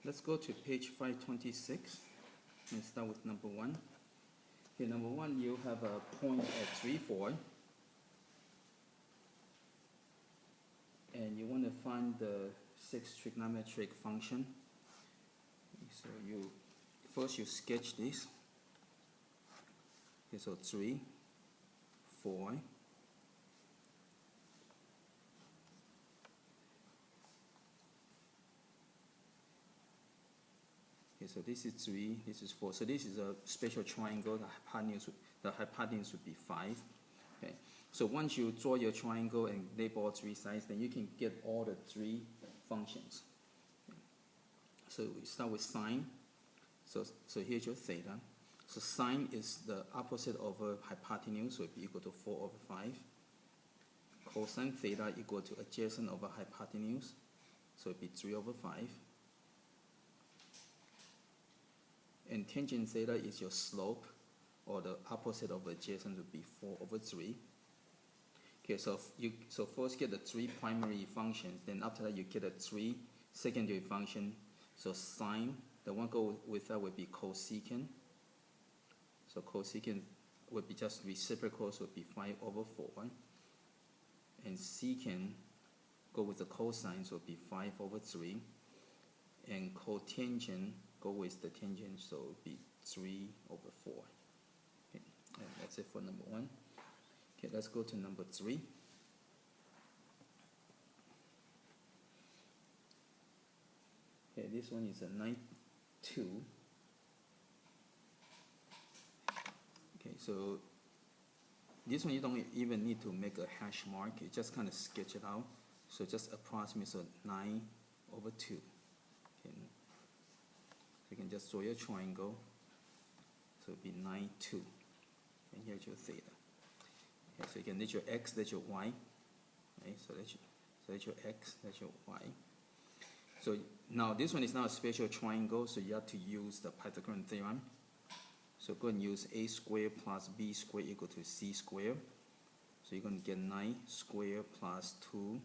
Let's go to page 526 and start with number 1. Okay, number 1, you have a point at 3, 4. And you want to find the 6 trigonometric function. So first you sketch this. Okay, so 3, 4. Okay, so this is 3, this is 4. So this is a special triangle. The hypotenuse would be 5. Okay. So once you draw your triangle and label all 3 sides, then you can get all the 3 functions. Okay. So we start with sine. So here's your theta. So sine is the opposite over hypotenuse, so it would be equal to 4 over 5. Cosine theta equal to adjacent over hypotenuse, so it would be 3 over 5. And tangent theta is your slope, or the opposite of adjacent would be 4 over 3. Okay, so first get the 3 primary functions, then after that you get the 3 secondary functions. So sine, the one go with that would be cosecant. So cosecant would be just reciprocal, so it would be 5 over 4. And secant go with the cosine, so it would be 5 over 3. And cotangent go with the tangent, so it would be 3 over 4. Okay, and that's it for number 1. Okay, let's go to number 3. Okay, this one is a 9.2. Okay, so this one you don't even need to make a hash mark. You just kind of sketch it out. So just approximate, so 9 over 2. Okay. So you can just draw your triangle. So it would be 9, 2. And here's your theta. Okay, so you can, that's your x, that's your y. Okay, so that's your x, that's your y. So now this one is not a special triangle, so you have to use the Pythagorean theorem. So go and use a squared plus b squared equal to c squared. So you're going to get 9 squared plus 2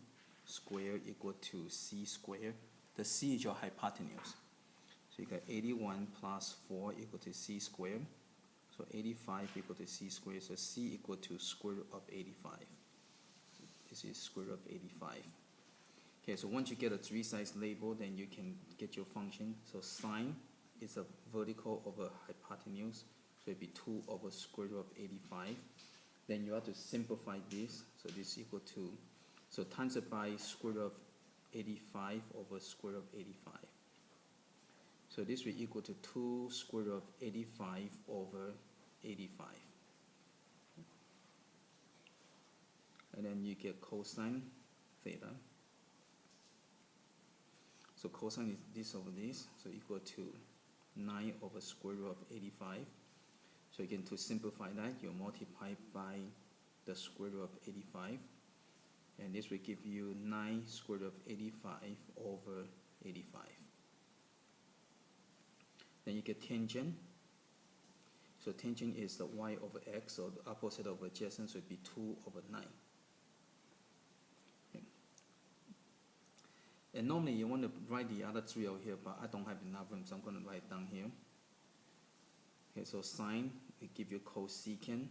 squared equal to c squared. The c is your hypotenuse. So you got 81 plus 4 equal to c squared. So 85 equal to c squared. So c equal to square root of 85. This is square root of 85. Okay, so once you get a 3 sides label, then you can get your function. So sine is a vertical over hypotenuse, so it'd be 2 over square root of 85. Then you have to simplify this, so this is equal to, so times it by square root of 85 over square root of 85. So this will equal to 2 square root of 85 over 85. And then you get cosine theta. So cosine is this over this, so equal to 9 over square root of 85. So again, to simplify that, you multiply by the square root of 85. And this will give you 9 square root of 85 over 85. Then you get tangent. So tangent is the y over x, so the opposite of adjacent, so it would be 2 over 9. Okay. And normally you want to write the other 3 over here, but I don't have enough room, so I'm going to write it down here. Okay, so sine, we give you cosecant.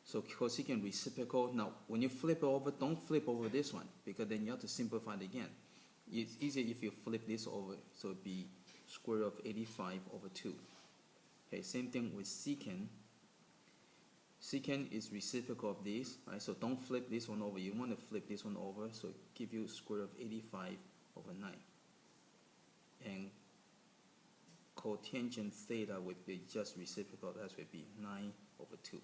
So cosecant reciprocal. Now, when you flip it over, don't flip over this one, because then you have to simplify it again. It's easier if you flip this over, so it would be square root of 85 over 2. Okay, same thing with secant. Secant is reciprocal of this, right? So don't flip this one over. You want to flip this one over, so give you square root of 85 over 9. And cotangent theta would be just reciprocal. That would be 9 over 2.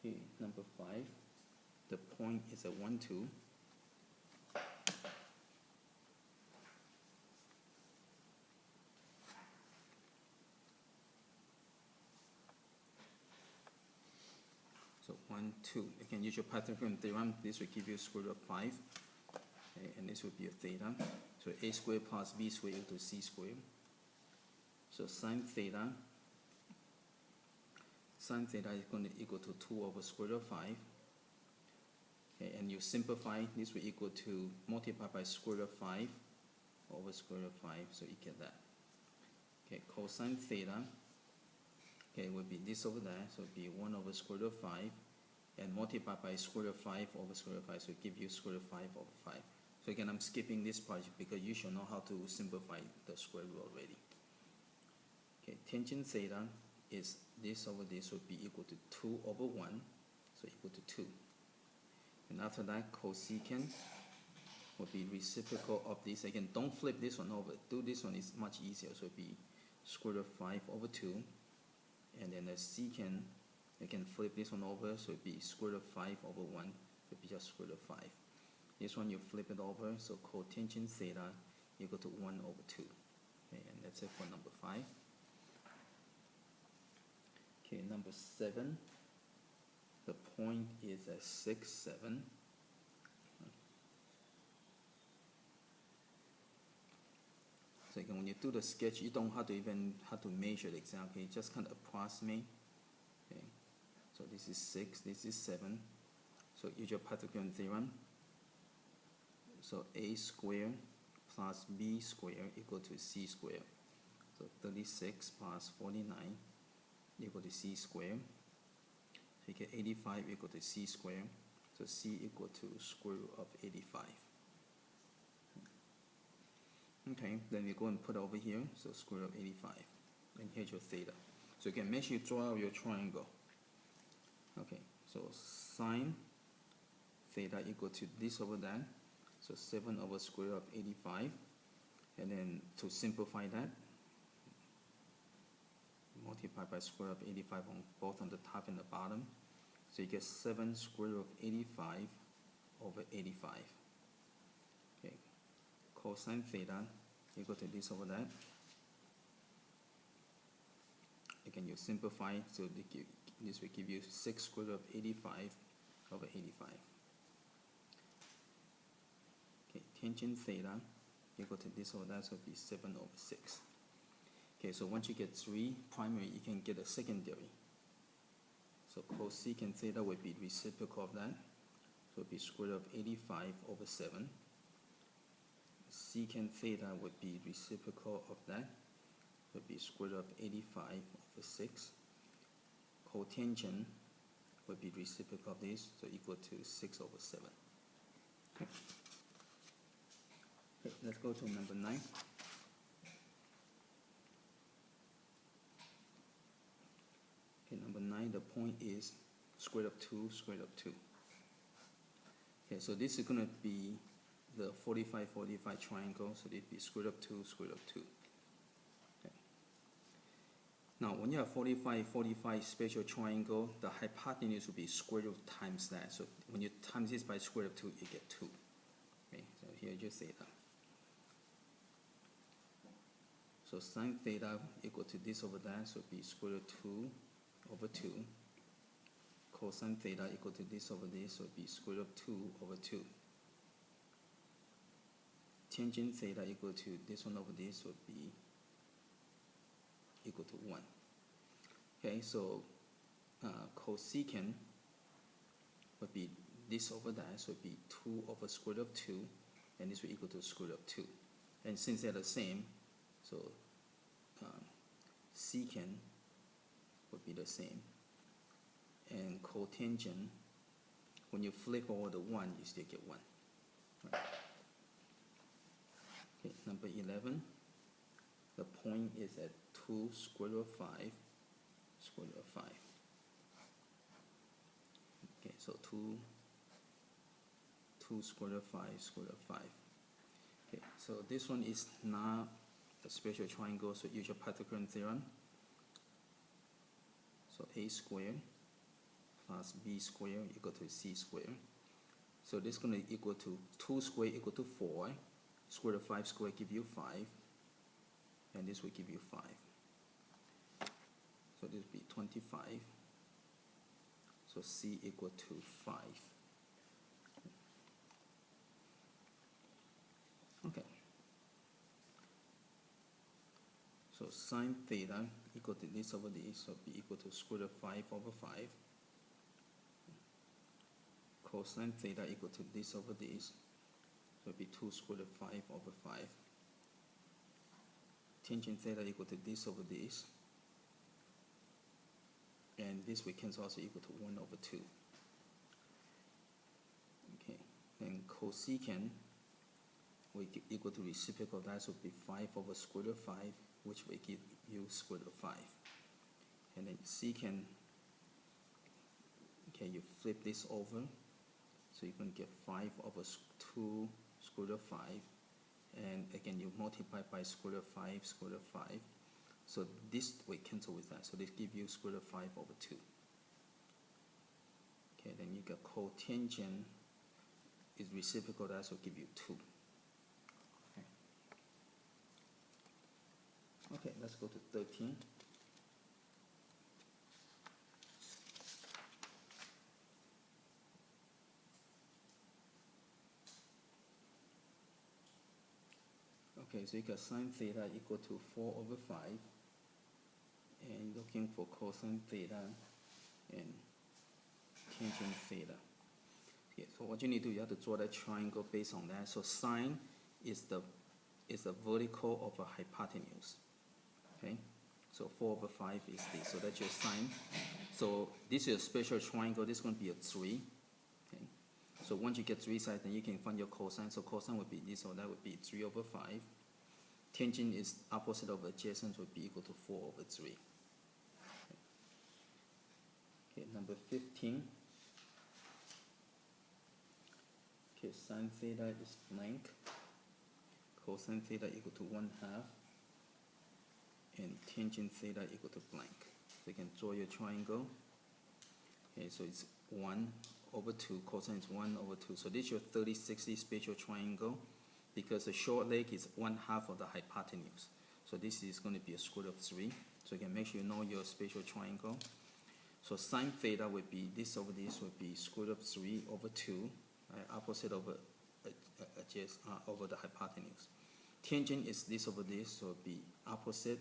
Okay, number 5. The point is a 1, 2. So 1, 2. You can use your Pythagorean theorem. This will give you square root of 5. Okay, and this would be a theta. So a squared plus b squared equal to c squared. So sine theta is going to equal to 2 over square root of 5. Okay, and you simplify, this will equal to multiply by square root of 5 over square root of 5, so you get that. Okay, cosine theta, okay, would be this over there, so it would be 1 over square root of 5, and multiply by square root of 5 over square root of 5, so it gives you square root of 5 over 5. So again, I'm skipping this part because you should know how to simplify the square root already. Okay, tangent theta is this over this would be equal to 2 over 1, so equal to 2. And after that, cosecant will be reciprocal of this. Again, don't flip this one over. Do this one is much easier, so it will be square root of 5 over 2. And then the secant, you can flip this one over, so it will be square root of 5 over 1. It will be just square root of 5. This one you flip it over, so cotangent theta equal to 1 over 2. Okay, and that's it for number 5. Okay, number 7. The point is at 6, 7. So again, when you do the sketch, you don't have to even have to measure it exactly. Just kind of approximate. Okay, so this is 6, this is 7. So use your Pythagorean theorem. So a squared plus b squared equal to c squared. So 36 plus 49 equal to c squared. So you get 85 equal to c squared. So c equal to square root of 85. Okay, then you go and put over here, so square root of 85. And here's your theta. So again, make sure you draw out your triangle. Okay, so sine theta equal to this over that. So 7 over square root of 85. And then to simplify that, multiply by square root of 85 on both on the top and the bottom. So you get 7 square root of 85 over 85. Okay, cosine theta equal to this over that. Again, you simplify, so this will give you 6 square root of 85 over 85. Okay, tangent theta equal to this over that, so it will be 7 over 6. Okay, so once you get 3 primary, you can get a secondary. So cosecant theta would be reciprocal of that. So it would be square root of 85 over 7. Secant theta would be reciprocal of that. It would be square root of 85 over 6. Cotangent would be reciprocal of this, so equal to 6 over 7. Okay. Okay, let's go to number 9. Okay, number 9, the point is square root of 2, square root of 2. Okay, so this is going to be the 45, 45 triangle, so this will be square root of 2, square root of 2. Okay. Now, when you have 45, 45 special triangle, the hypotenuse will be square root times that. So when you times this by square root of 2, you get 2. Okay, so here just theta. So sine theta equal to this over that, so it will be square root 2 over 2. Cosine theta equal to this over this, so it will be square root of 2 over 2. Tangent theta equal to this one over this would be equal to 1. Okay, so cosecant would be this over that, so it would be 2 over square root of 2, and this will equal to square root of 2. And since they're the same, so secant would be the same. And cotangent, when you flip over the 1, you still get 1. Right. Okay, number 11. The point is at 2 square root of 5, square root of 5. Okay, so 2 square root of 5, square root of 5. Okay, so this one is not a special triangle, so use your Pythagorean theorem. So a squared plus b squared equal to c squared. So this is going to equal to 2 squared equal to 4. Square root of 5 squared give you 5. And this will give you 5. So this will be 25. So c equal to 5. So sine theta equal to this over this, so be equal to square root of 5 over 5. Cosine theta equal to this over this, so be 2 square root of 5 over 5. Tangent theta equal to this over this, and this we cancel also equal to 1 over 2. Okay, then cosecant we equal to reciprocal, that would be 5 over square root of 5, which will give you square root of 5. And then secant, okay, you flip this over, so you can get 5 over 2 square root of 5, and again you multiply by square root of 5, square root of 5. So this we cancel with that, so this give you square root of 5 over 2. Okay, then you got cotangent is reciprocal, that will give you 2. Okay, let's go to 13. Okay, so you got sine theta equal to 4 over 5, and looking for cosine theta and tangent theta. Okay, so what you need to do, you have to draw that triangle based on that. So sine is the vertical of a hypotenuse. Okay, so 4 over 5 is this, so that's your sine. So this is a special triangle, this is going to be a 3. Okay, so once you get 3 sides, then you can find your cosine. So cosine would be this, so that would be 3 over 5. Tangent is opposite of adjacent, would be equal to 4 over 3. Okay, number 15. Okay, sine theta is blank. Cosine theta equal to 1/2. And tangent theta equal to blank. So you can draw your triangle. Okay, so it's 1 over 2, cosine is 1 over 2. So this is your 30-60 spatial triangle, because the short leg is 1/2 of the hypotenuse. So this is going to be a square root of 3. So you can make sure you know your spatial triangle. So sine theta would be this over this would be square root of 3 over 2, opposite over over the hypotenuse. Tangent is this over this, so it would be opposite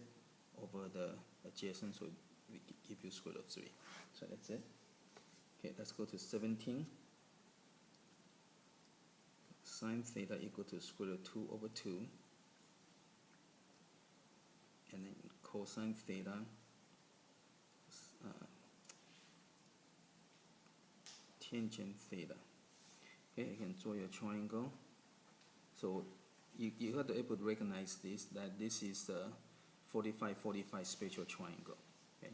over the adjacent, so we give you square root of 3. So that's it. Okay, let's go to 17. Sine theta equal to square root of 2 over 2. And then cosine theta, tangent theta. Okay, you can draw your triangle. So you have to be able to recognize this, that this is the 45-45 spatial triangle. Okay?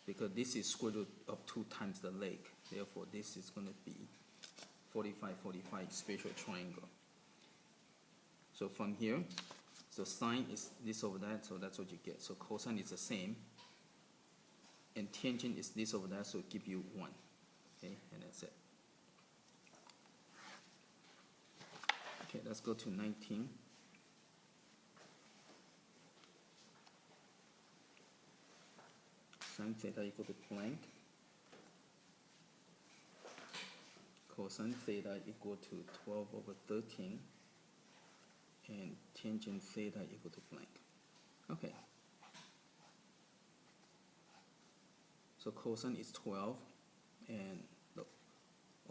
Because this is square root of 2 times the leg. Therefore, this is going to be 45-45 spatial triangle. So from here, so sine is this over that, so that's what you get. So cosine is the same, and tangent is this over that, so it give you 1. Okay, and that's it. Okay, let's go to 19. Sine theta equal to blank. Cosine theta equal to 12 over 13. And tangent theta equal to blank. Okay. So cosine is 12 and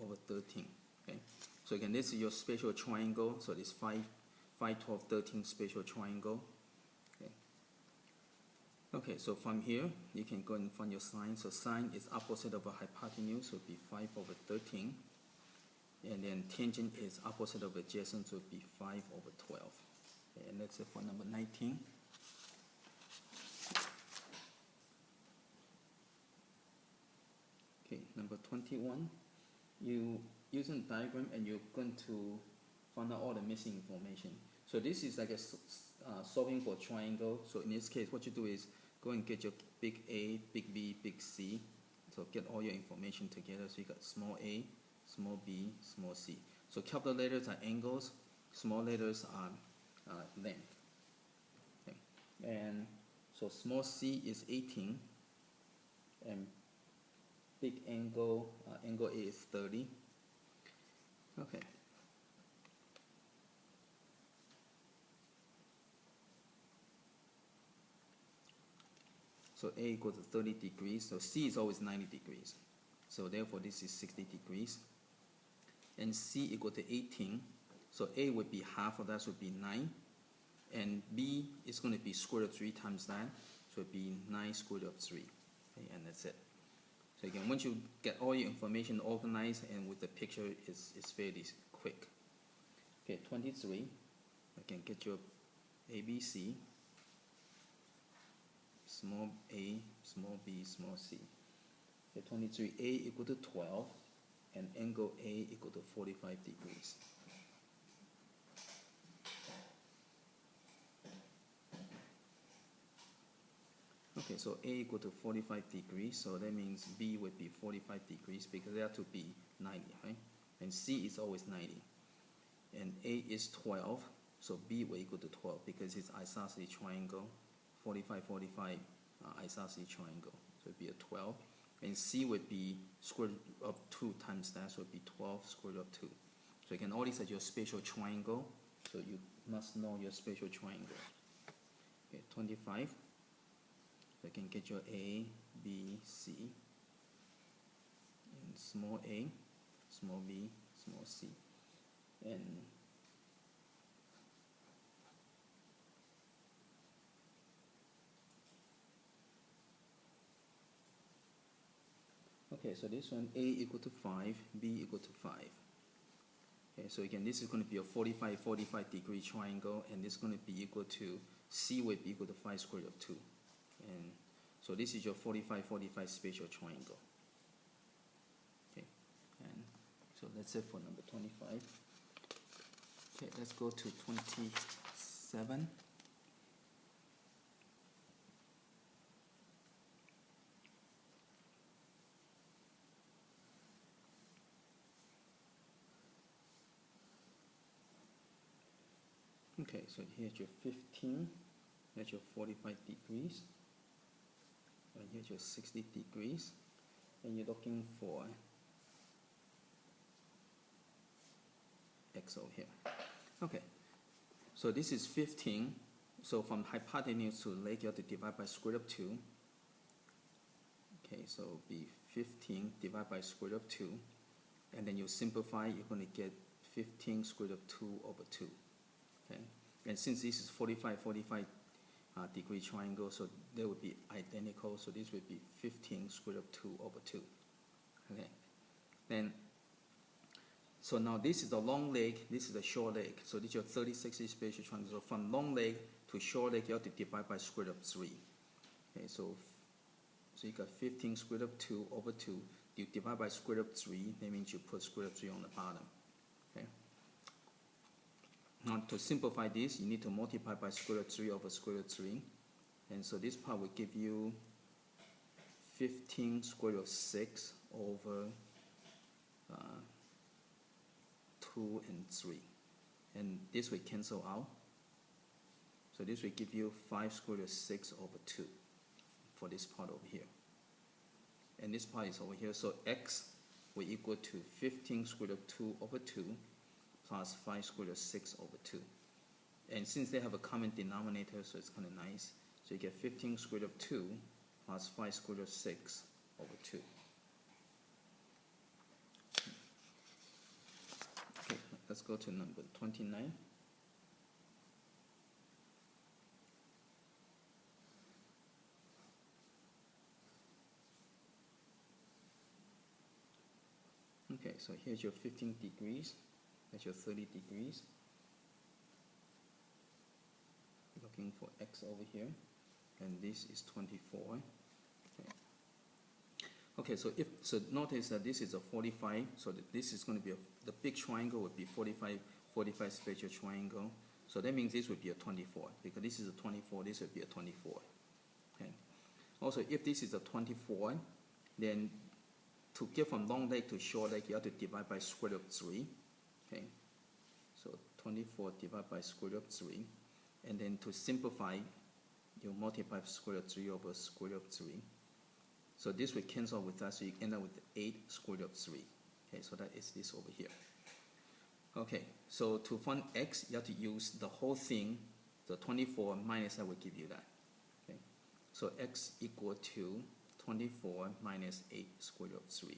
over 13. Okay. So again, this is your spatial triangle. So this 5, 12, 13 spatial triangle. Okay. Okay, so from here, you can go and find your sine. So sine is opposite of a hypotenuse, so it would be 5 over 13. And then tangent is opposite of adjacent, so it would be 5 over 12. Okay, and that's it for number 19. Okay, number 21. You using diagram and you're going to find out all the missing information. So this is like a solving for a triangle. So in this case, what you do is go and get your big A, big B, big C. So get all your information together. So you got small a, small b, small c. So capital letters are angles, small letters are length. Okay. And so small c is 18, and big angle, angle A is 30. Okay. So A equals to 30 degrees. So C is always 90 degrees. So therefore this is 60 degrees. And C equal to 18. So A would be half of that, so it would be 9. And B is going to be square root of 3 times that. So it would be 9 square root of 3. Okay, and that's it. So again, once you get all your information organized and with the picture, it's fairly quick. Okay, 23. Again, get your ABC. Small a, small b, small c. Okay, 23, a equal to 12, and angle A equal to 45 degrees. Okay, so A equal to 45 degrees, so that means B would be 45 degrees because they have to be 90, right? And C is always 90. And A is 12, so B will equal to 12 because it's isosceles triangle, 45, 45 isosceles triangle. So it would be a 12. And C would be square root of 2 times that, so it would be 12 square root of 2. So you can always have your spatial triangle, so you must know your spatial triangle. Okay, 25. So you can get your A, B, C, and small a, small b, small c. And okay, so this one, A equal to 5, B equal to 5. Okay, so again, this is going to be a 45, 45 degree triangle, and this is going to be equal to, C would be equal to 5 square root of 2. And so this is your 45, 45 spatial triangle. Okay, and so that's it for number 25. Okay, let's go to 27. Okay, so here's your 15, here's your 45 degrees, and here's your 60 degrees, and you're looking for x over here. Okay, so this is 15, so from hypotenuse to leg you have to divide by square root of 2. Okay, so it'll be 15 divided by square root of 2, and then you simplify, you're going to get 15 square root of 2 over 2. Okay, and since this is 45, 45 degree triangle, so they would be identical. So this would be 15 square root of 2 over 2. Okay, then so now this is the long leg, this is the short leg. So this is your 36 spatial triangle. So from long leg to short leg, you have to divide by square root of 3. Okay, so you got 15 square root of 2 over 2. You divide by square root of 3, that means you put square root of 3 on the bottom. Okay. Now to simplify this, you need to multiply by square root of 3 over square root of 3. And so this part will give you 15 square root of 6 over 2 and 3. And this will cancel out. So this will give you 5 square root of 6 over 2 for this part over here. And this part is over here. So x will equal to 15 square root of 2 over 2 plus 5 square root of 6 over 2. And since they have a common denominator, so it's kind of nice. So you get 15 square root of 2 plus 5 square root of 6 over 2. Okay, let's go to number 29. Okay, so here's your 15 degrees, that's your 30 degrees. Looking for x over here, and this is 24. Okay, okay, so notice that this is a 45, so that this is going to be the big triangle would be 45, 45 spatial triangle. So that means this would be a 24, because this is a 24, this would be a 24. Okay. Also, if this is a 24, then to get from long leg to short leg, you have to divide by square root of 3. Okay, so 24 divided by square root of 3. And then to simplify, you multiply square root of 3 over square root of 3. So this will cancel with that, so you end up with 8 square root of 3. Okay, so that is this over here. Okay, so to find x, you have to use the whole thing. The 24 minus that will give you that. Okay, So x equal to 24 minus 8 square root of 3.